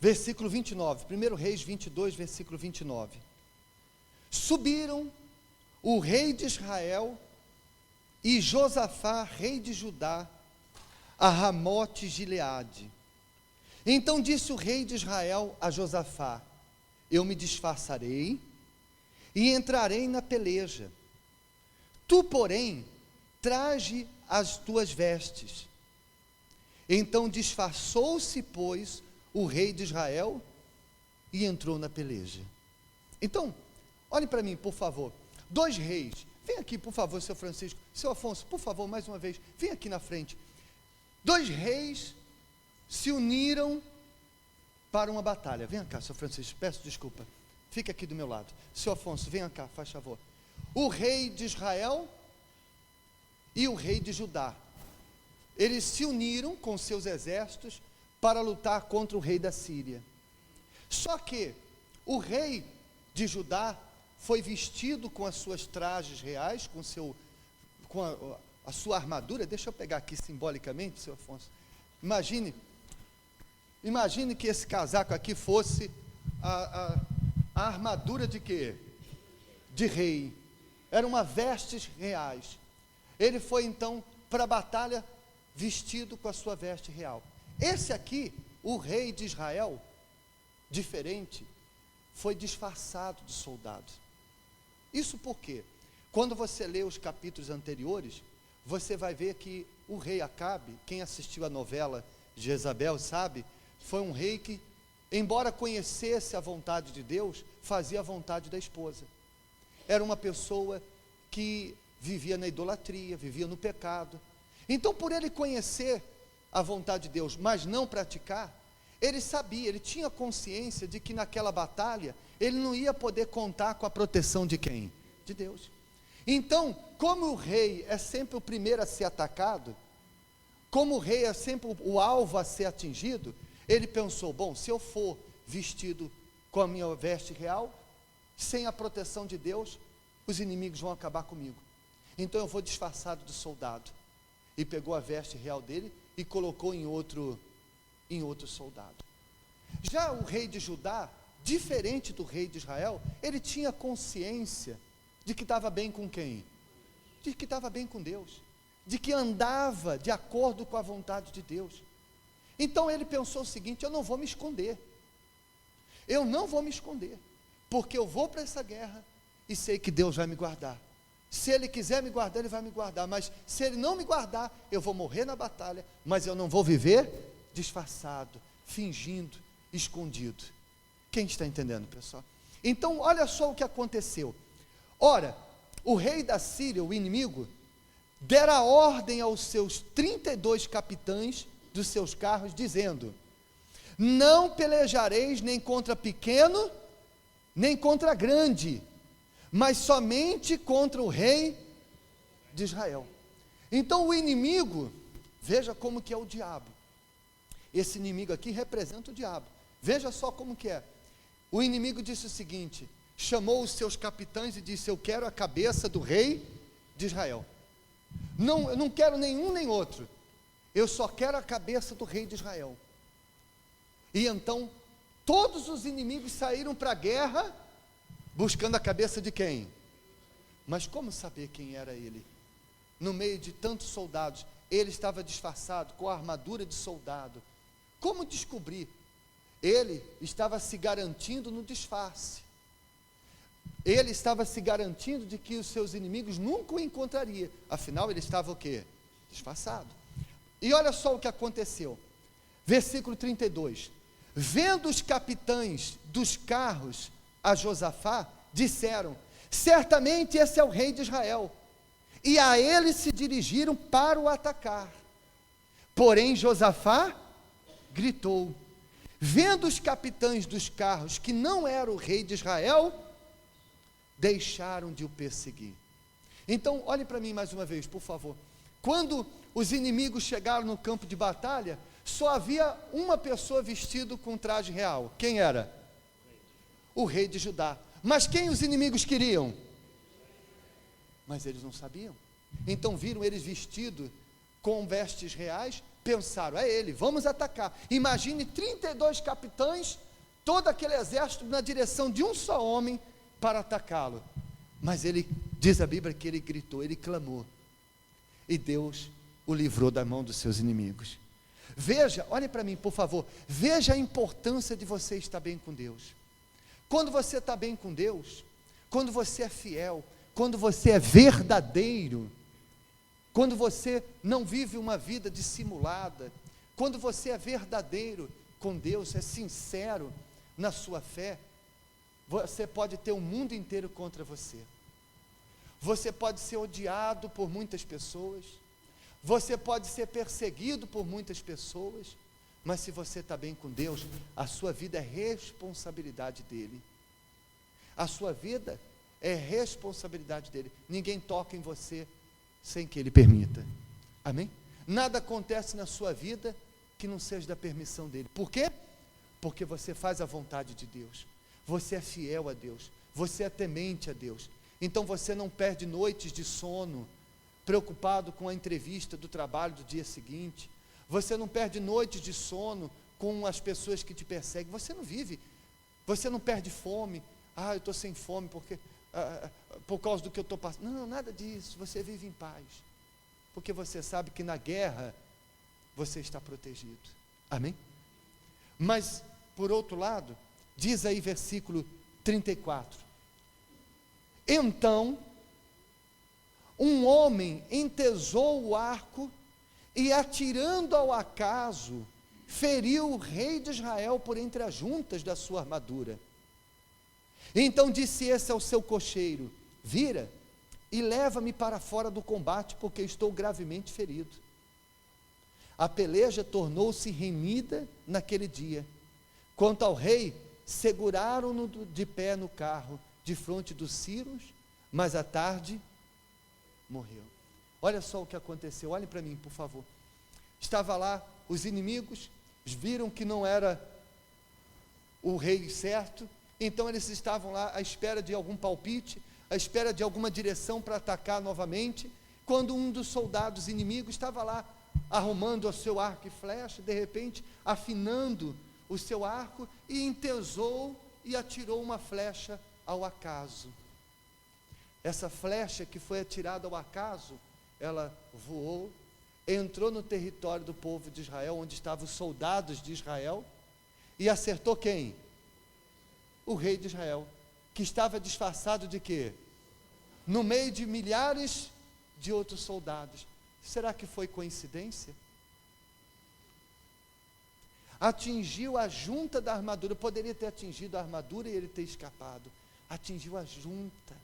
Versículo 29, 1 Reis 22, versículo 29. Subiram o rei de Israel e Josafá, rei de Judá, a Ramote Gileade. Então disse o rei de Israel a Josafá: eu me disfarçarei e entrarei na peleja. Tu, porém, traze as tuas vestes. Então disfarçou-se, pois, o rei de Israel e entrou na peleja. Então, olhem para mim, por favor. 2 reis. Vem aqui, por favor, seu Francisco. Seu Afonso, por favor, mais uma vez. Vem aqui na frente. 2 reis se uniram para uma batalha. Vem cá, seu Francisco. Peço desculpa. Fica aqui do meu lado. Seu Afonso, venha cá, faz favor. O rei de Israel e o rei de Judá. Eles se uniram com seus exércitos para lutar contra o rei da Síria. Só que o rei de Judá foi vestido com as suas trajes reais, com a sua armadura. Deixa eu pegar aqui simbolicamente, seu Afonso. Imagine que esse casaco aqui fosse a armadura de quê? De rei. Eram uma vestes reais. Ele foi então para a batalha vestido com a sua veste real. Esse aqui, o rei de Israel, diferente, foi disfarçado de soldado. Isso porque, quando você lê os capítulos anteriores, você vai ver que o rei Acabe, quem assistiu a novela de Jezabel sabe, foi um rei que, embora conhecesse a vontade de Deus, fazia a vontade da esposa. Era uma pessoa que vivia na idolatria, vivia no pecado. Então, por ele conhecer a vontade de Deus, mas não praticar, ele sabia, ele tinha consciência de que naquela batalha, ele não ia poder contar com a proteção de quem? De Deus. Então, como o rei é sempre o primeiro a ser atacado, como o rei é sempre o alvo a ser atingido, ele pensou: bom, se eu for vestido com a minha veste real, sem a proteção de Deus, os inimigos vão acabar comigo. Então eu vou disfarçado de soldado. E pegou a veste real dele e colocou em outro soldado. Já o rei de Judá, diferente do rei de Israel, ele tinha consciência de que estava bem com quem? De que estava bem com Deus, de que andava de acordo com a vontade de Deus. Então ele pensou o seguinte: eu não vou me esconder, porque eu vou para essa guerra e sei que Deus vai me guardar. Se Ele quiser me guardar, Ele vai me guardar, mas se Ele não me guardar, eu vou morrer na batalha, mas eu não vou viver disfarçado, fingindo, escondido. Quem está entendendo, pessoal? Então, olha só o que aconteceu. Ora, o rei da Síria, o inimigo, dera ordem aos seus 32 capitães dos seus carros, dizendo: não pelejareis nem contra pequeno, nem contra grande, mas somente contra o rei de Israel. Então o inimigo, veja como que é o diabo. Esse inimigo aqui representa o diabo. Veja só como que é. O inimigo disse o seguinte: chamou os seus capitães e disse: eu quero a cabeça do rei de Israel. Eu não quero nenhum nem outro. Eu só quero a cabeça do rei de Israel. E então todos os inimigos saíram para a guerra buscando a cabeça de quem? Mas como saber quem era ele? No meio de tantos soldados, ele estava disfarçado com a armadura de soldado. Como descobrir? Ele estava se garantindo no disfarce. Ele estava se garantindo de que os seus inimigos nunca o encontrariam. Afinal, ele estava o quê? Disfarçado. E olha só o que aconteceu. Versículo 32. Vendo os capitães dos carros a Josafá, disseram: certamente esse é o rei de Israel. E a ele se dirigiram para o atacar. Porém Josafá gritou. Vendo os capitães dos carros que não era o rei de Israel, deixaram de o perseguir. Então, olhe para mim mais uma vez, por favor. Quando os inimigos chegaram no campo de batalha, só havia uma pessoa vestida com traje real. Quem era? O rei de Judá. Mas quem os inimigos queriam? Mas eles não sabiam. Então viram eles vestidos com vestes reais, pensaram, é ele, vamos atacar. Imagine 32 capitães, todo aquele exército na direção de um só homem para atacá-lo. Mas ele, diz a Bíblia que ele gritou, ele clamou, e Deus o livrou da mão dos seus inimigos. Veja, olhe para mim por favor, veja a importância de você estar bem com Deus. Quando você está bem com Deus, quando você é fiel, quando você é verdadeiro, quando você não vive uma vida dissimulada, quando você é verdadeiro com Deus, é sincero na sua fé, você pode ter o mundo inteiro contra você. Você pode ser odiado por muitas pessoas, você pode ser perseguido por muitas pessoas, mas se você está bem com Deus, a sua vida é responsabilidade dele. A sua vida é responsabilidade dele. Ninguém toca em você sem que ele permita. Amém? Nada acontece na sua vida que não seja da permissão dele. Por quê? Porque você faz a vontade de Deus. Você é fiel a Deus. Você é temente a Deus. Então você não perde noites de sono, preocupado com a entrevista do trabalho do dia seguinte. Você não perde noites de sono com as pessoas que te perseguem. Você não vive. Você não perde fome. Eu estou sem fome porque por causa do que eu estou passando. Não, nada disso. Você vive em paz. Porque você sabe que na guerra você está protegido. Amém? Mas, por outro lado, diz aí versículo 34. Então, um homem entesou o arco e, atirando ao acaso, feriu o rei de Israel por entre as juntas da sua armadura. Então disse esse ao seu cocheiro: vira e leva-me para fora do combate, porque estou gravemente ferido. A peleja tornou-se renhida naquele dia. Quanto ao rei, seguraram-no de pé no carro, de fronte dos Círios, mas à tarde morreu. Olha só o que aconteceu, olhem para mim, por favor. Estava lá, os inimigos viram que não era o rei certo, então eles estavam lá à espera de algum palpite, à espera de alguma direção para atacar novamente, quando um dos soldados inimigos estava lá, arrumando o seu arco e flecha, de repente, afinando o seu arco, e entesou e atirou uma flecha ao acaso. Essa flecha que foi atirada ao acaso, ela voou, entrou no território do povo de Israel, onde estavam os soldados de Israel, e acertou quem? O rei de Israel, que estava disfarçado de quê? No meio de milhares de outros soldados. Será que foi coincidência? Atingiu a junta da armadura, poderia ter atingido a armadura e ele ter escapado. Atingiu a junta.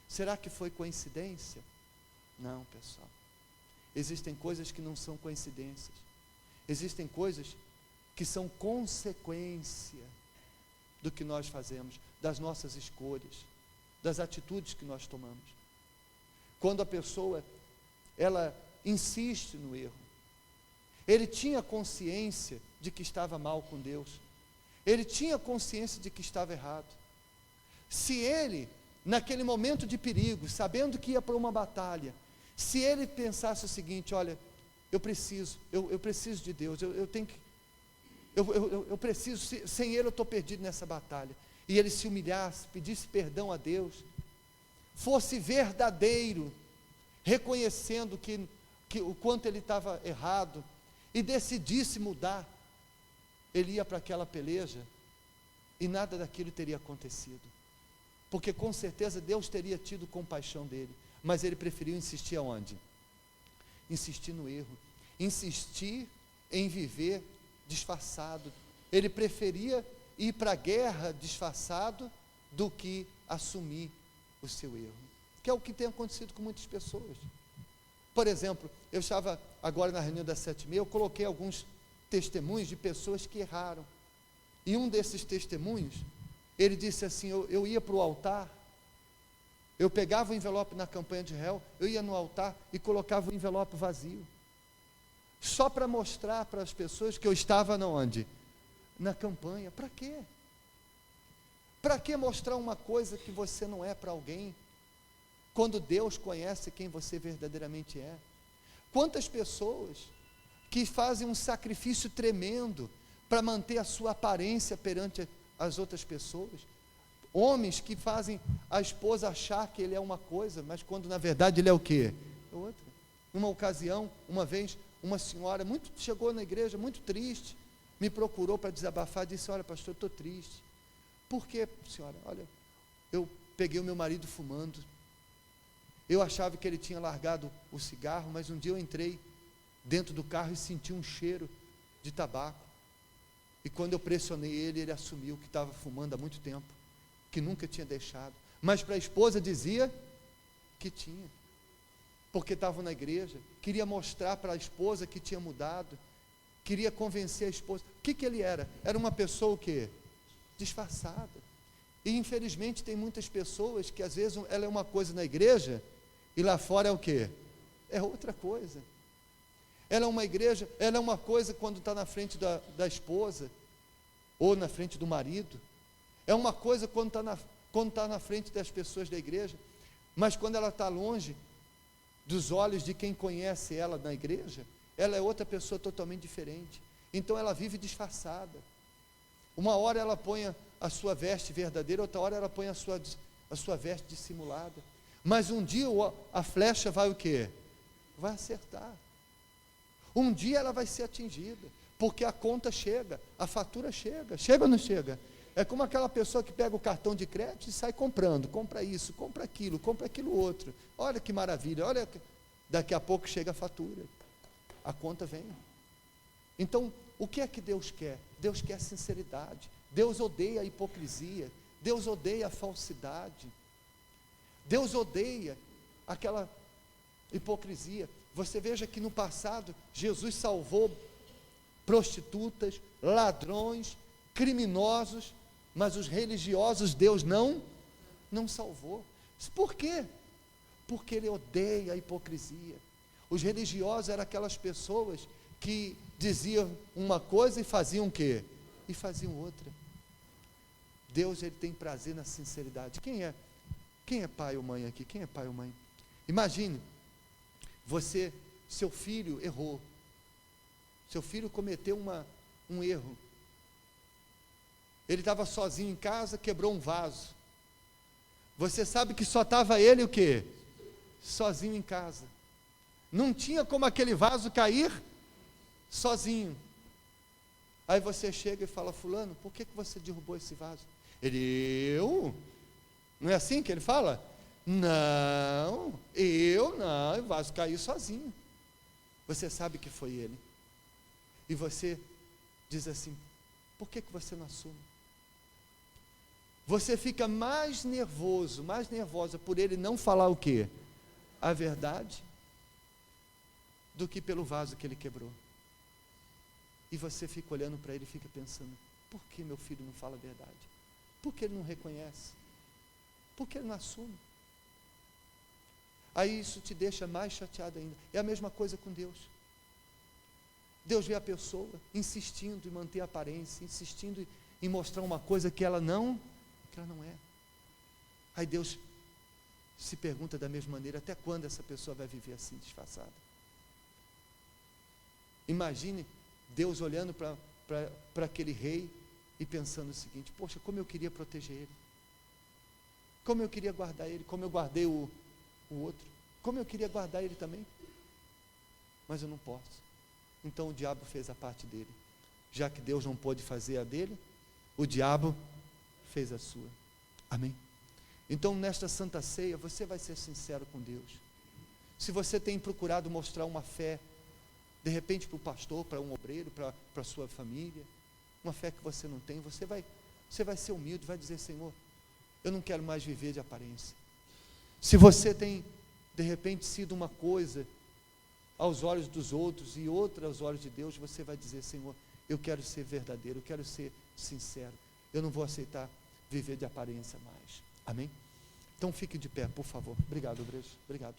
Será que foi coincidência? Não, pessoal. Existem coisas que não são coincidências. Existem coisas que são consequência do que nós fazemos, das nossas escolhas, das atitudes que nós tomamos. Quando a pessoa, ela insiste no erro, ele tinha consciência de que estava mal com Deus, ele tinha consciência de que estava errado. Se ele, naquele momento de perigo, sabendo que ia para uma batalha, se ele pensasse o seguinte: olha, eu preciso de Deus, eu preciso, sem ele eu estou perdido nessa batalha, e ele se humilhasse, pedisse perdão a Deus, fosse verdadeiro, reconhecendo que o quanto ele estava errado, e decidisse mudar, ele ia para aquela peleja, e nada daquilo teria acontecido, porque com certeza Deus teria tido compaixão dele, mas ele preferiu insistir aonde? Insistir no erro, insistir em viver disfarçado. Ele preferia ir para a guerra disfarçado do que assumir o seu erro, que é o que tem acontecido com muitas pessoas. Por exemplo, eu estava agora na reunião das 7h30, eu coloquei alguns testemunhos de pessoas que erraram, e um desses testemunhos, ele disse assim: eu ia para o altar, eu pegava o envelope na campanha de réu, eu ia no altar e colocava o envelope vazio, só para mostrar para as pessoas que eu estava onde? Na campanha. Para quê? Para que mostrar uma coisa que você não é para alguém, quando Deus conhece quem você verdadeiramente é? Quantas pessoas que fazem um sacrifício tremendo para manter a sua aparência perante as outras pessoas. Homens que fazem a esposa achar que ele é uma coisa, mas quando na verdade ele é o quê? É outra. Numa ocasião, uma vez, uma senhora chegou na igreja muito triste, me procurou para desabafar, disse: olha, pastor, eu estou triste. Por quê, senhora? Olha, eu peguei o meu marido fumando. Eu achava que ele tinha largado o cigarro, mas um dia eu entrei dentro do carro e senti um cheiro de tabaco. E quando eu pressionei ele, ele assumiu que estava fumando há muito tempo, que nunca tinha deixado. Mas para a esposa dizia que tinha, porque estavam na igreja, queria mostrar para a esposa que tinha mudado, queria convencer a esposa. O que ele era? Era uma pessoa o quê? Disfarçada. E infelizmente tem muitas pessoas que às vezes ela é uma coisa na igreja e lá fora é o quê? É outra coisa. Ela é uma igreja, ela é uma coisa quando está na frente da esposa ou na frente do marido. É uma coisa quando está na frente das pessoas da igreja, mas quando ela está longe dos olhos de quem conhece ela na igreja, ela é outra pessoa totalmente diferente. Então ela vive disfarçada. Uma hora ela põe a sua veste verdadeira, outra hora ela põe a sua veste dissimulada. Mas um dia a flecha vai o quê? Vai acertar. Um dia ela vai ser atingida, porque a conta chega, a fatura chega. Chega ou não chega? É como aquela pessoa que pega o cartão de crédito e sai comprando, compra isso, compra aquilo outro. Olha que maravilha, olha, daqui a pouco chega a fatura, a conta vem. Então, o que é que Deus quer? Deus quer sinceridade. Deus odeia a hipocrisia, Deus odeia a falsidade, Deus odeia aquela hipocrisia. Você veja que no passado, Jesus salvou prostitutas, ladrões, criminosos, mas os religiosos Deus não salvou. Por quê? Porque Ele odeia a hipocrisia. Os religiosos eram aquelas pessoas que diziam uma coisa e faziam o quê? E faziam outra. Deus, Ele tem prazer na sinceridade. Quem é pai ou mãe aqui? Quem é pai ou mãe? Imagine, seu filho errou, seu filho cometeu um erro, ele estava sozinho em casa, quebrou um vaso, você sabe que só estava ele o quê? Sozinho em casa, não tinha como aquele vaso cair sozinho. Aí você chega e fala: fulano, por que você derrubou esse vaso? Eu? Não é assim que ele fala? Não, o vaso caiu sozinho. Você sabe que foi ele. E você diz assim: por que você não assume? Você fica mais nervosa por ele não falar o quê? A verdade, do que pelo vaso que ele quebrou. E você fica olhando para ele e fica pensando: por que meu filho não fala a verdade? Por que ele não reconhece? Por que ele não assume? Aí isso te deixa mais chateado ainda. É a mesma coisa com Deus. Deus vê a pessoa insistindo em manter a aparência, insistindo em mostrar uma coisa que ela não é. Aí Deus se pergunta da mesma maneira: até quando essa pessoa vai viver assim, disfarçada? Imagine Deus olhando para aquele rei e pensando o seguinte: poxa, como eu queria proteger ele, como eu queria guardar ele, como eu guardei o outro, como eu queria guardar ele também, mas eu não posso. Então o diabo fez a parte dele. Já que Deus não pôde fazer a dele, o diabo fez a sua. Amém? Então nesta Santa Ceia, você vai ser sincero com Deus. Se você tem procurado mostrar uma fé, de repente para o pastor, para um obreiro, para a sua família, uma fé que você não tem, você vai ser humilde, vai dizer: Senhor, eu não quero mais viver de aparência. Se você tem, de repente, sido uma coisa aos olhos dos outros e outra aos olhos de Deus, você vai dizer: Senhor, eu quero ser verdadeiro, eu quero ser sincero, eu não vou aceitar viver de aparência mais. Amém? Então fique de pé, por favor. Obrigado, obreiros. Obrigado.